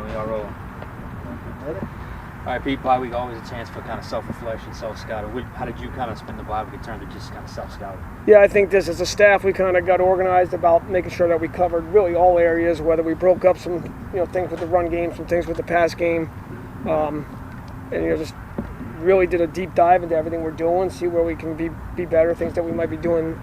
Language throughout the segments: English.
we are rolling. All right, Pete, bye week always a chance for kind of self-reflection, self-scouting. How did you kind of spend the bye week in terms of just kind of self-scouting? Yeah, I think this as a staff, we kind of got organized about making sure that we covered really all areas, whether we broke up some things with the run game, some things with the pass game, and just really did a deep dive into everything we're doing, see where we can be better, things that we might be doing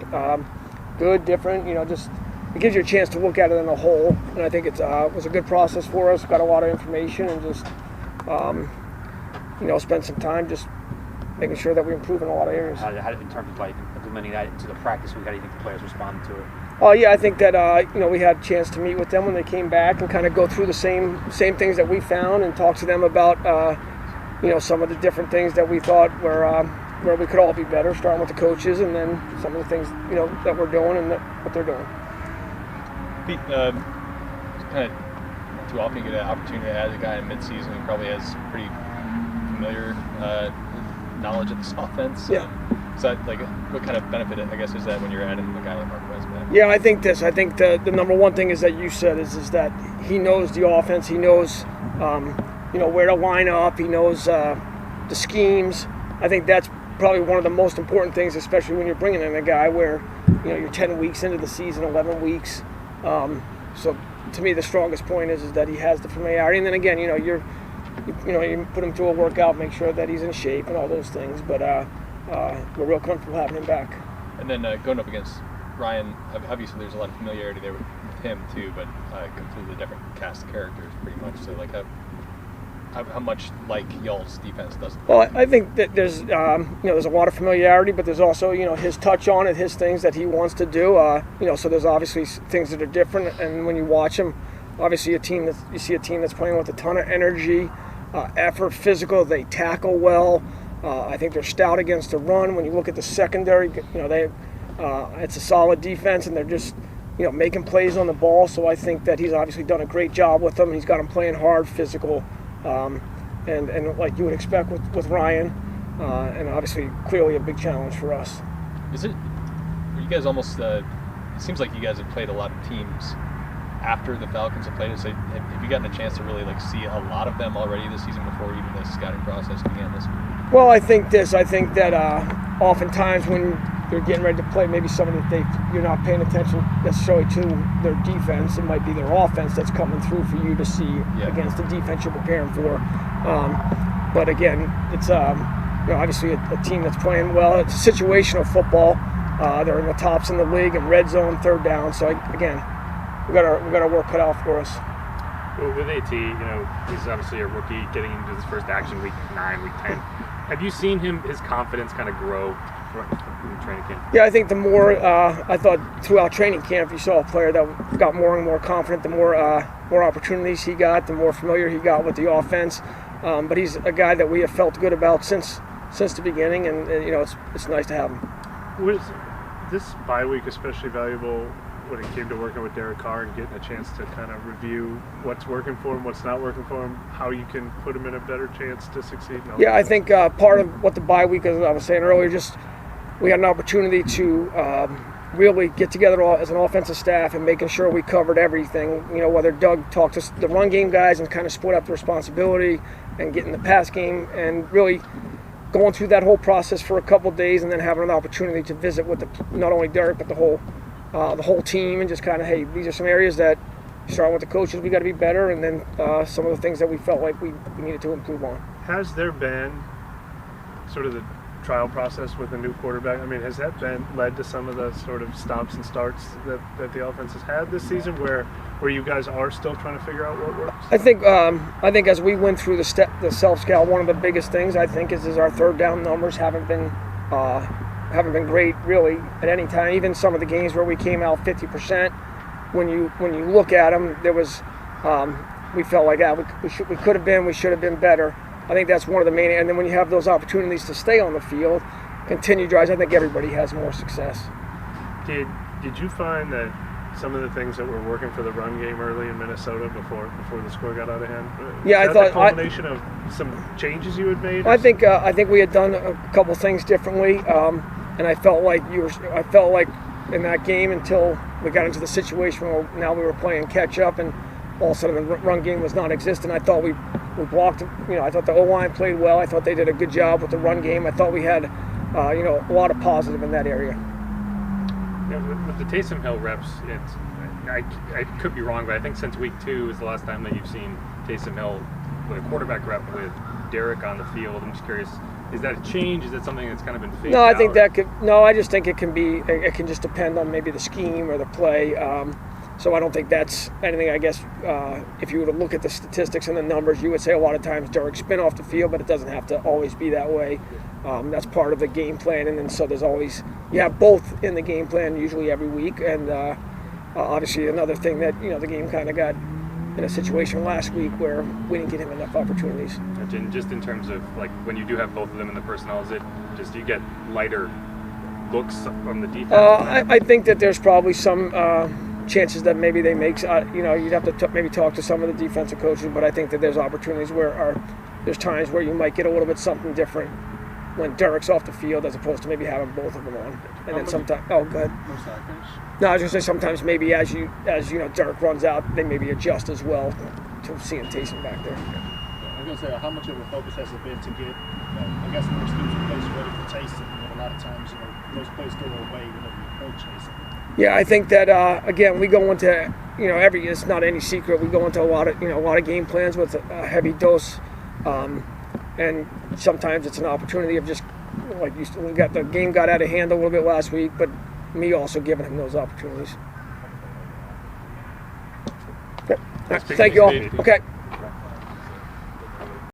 good, different. Just it gives you a chance to look at it in a whole, and I think it was a good process for us. Got a lot of information and just spend some time just making sure that we improve in a lot of areas. How did in terms of like implementing that into the practice week, how do you think the players responded to it? Yeah, I think that we had a chance to meet with them when they came back and kind of go through the same things that we found and talk to them about some of the different things that we thought were where we could all be better, starting with the coaches and then some of the things that we're doing and what they're doing. Pete, kind of too often you get an opportunity to add a guy in mid-season who probably has pretty familiar knowledge of this offense. Yeah. So, what kind of benefit, I guess, is that when you're adding a guy like Marquez back? Yeah, I think the number one thing is that you said is that he knows the offense. He knows, where to line up. He knows the schemes. I think that's probably one of the most important things, especially when you're bringing in a guy where, you're 10 weeks into the season, 11 weeks. So to me, the strongest point is that he has the familiarity. And then again, you put him through a workout, make sure that he's in shape and all those things. But we're real comfortable having him back. And then going up against Ryan, obviously there's a lot of familiarity there with him too, but completely different cast of characters pretty much. So how much like y'all's defense does it? Well, I think that there's there's a lot of familiarity, but there's also his touch on it, his things that he wants to do. So there's obviously things that are different, and when you watch him, obviously you see a team that's playing with a ton of energy, effort, physical. They tackle well. I think they're stout against the run. When you look at the secondary, it's a solid defense, and they're just making plays on the ball. So I think that he's obviously done a great job with them. He's got them playing hard, physical. And like you would expect with Ryan, and obviously clearly a big challenge for us. Were you guys almost, it seems like you guys have played a lot of teams after the Falcons have played it, so have you gotten a chance to really see a lot of them already this season before even the scouting process began this week? Well, I think that oftentimes when you're getting ready to play maybe somebody that you're not paying attention necessarily to their defense, it might be their offense that's coming through for you to see against the defense you're preparing for. But again, it's obviously a team that's playing well. It's situational football. They're in the tops in the league in red zone, third down. So again, we got our work cut out for us. Well, with AT, he's obviously a rookie getting into his first action week 9, week 10. Have you seen his confidence kind of grow in training camp? Yeah, I think the more I thought throughout training camp, you saw a player that got more and more confident. The more opportunities he got, the more familiar he got with the offense. But he's a guy that we have felt good about since the beginning, and it's nice to have him. Was this bye week especially valuable when it came to working with Derek Carr and getting a chance to kind of review what's working for him, what's not working for him, how you can put him in a better chance to succeed? Yeah, I think part of what the bye week, as I was saying earlier, just we had an opportunity to really get together as an offensive staff and making sure we covered everything. Whether Doug talked to the run game guys and kind of split up the responsibility and getting the pass game, and really going through that whole process for a couple of days, and then having an opportunity to visit with not only Derek but the whole team, and just kind of, hey, these are some areas that, starting with the coaches, we got to be better, and then some of the things that we felt like we needed to improve on. Has there been sort of the trial process with a new quarterback? I mean, has that led to some of the sort of stops and starts that the offense has had this season, where you guys are still trying to figure out what works? I think as we went through the self-scout, one of the biggest things I think is our third down numbers haven't been great really at any time. Even some of the games where we came out 50%, when you look at them, there was we felt like we should have been better. I think that's one of the main. And then when you have those opportunities to stay on the field, continue drives, I think everybody has more success. Did you find that some of the things that were working for the run game early in Minnesota before the score got out of hand? Yeah, I thought a culmination of some changes you had made. I think we had done a couple things differently, and I felt like in that game until we got into the situation where now we were playing catch up, and all of a sudden the run game was non-existent. I thought we blocked. I thought the O-line played well. I thought they did a good job with the run game. I thought we had a lot of positive in that area. Yeah, with the Taysom Hill reps, I could be wrong, but I think since week 2 is the last time that you've seen Taysom Hill with a quarterback rep with Derek on the field. I'm just curious, is that a change? Is that something that's kind of been phased No, I out? think that could. No, I just think it can be. It can just depend on maybe the scheme or the play. So I don't think that's anything. I guess if you were to look at the statistics and the numbers, you would say a lot of times Derek's been off the field, but it doesn't have to always be that way. That's part of the game plan, and then so there's always you have both in the game plan usually every week, and obviously another thing that the game kind of got in a situation last week where we didn't get him enough opportunities. And just in terms of like when you do have both of them in the personnel, is it just you get lighter looks from the defense? I think that there's probably some chances that maybe they make. You'd have to maybe talk to some of the defensive coaches, but I think that there's opportunities there's times where you might get a little bit something different when Derek's off the field as opposed to maybe having both of them on. And then sometimes, go ahead. I'm sorry, finish. No, I was going to say sometimes maybe as Derek runs out, they maybe adjust as well to seeing Taysom back there. I was going to say, how much of a focus has it been to get, I guess, more excusive plays ready for Taysom? A lot of times, those plays go away whenever you approach Taysom. Yeah, I think that again we go into it's not any secret we go into a lot of game plans with a heavy dose, and sometimes it's an opportunity of just like the game got out of hand a little bit last week, but me also giving him those opportunities. Okay. Thank you all. Okay.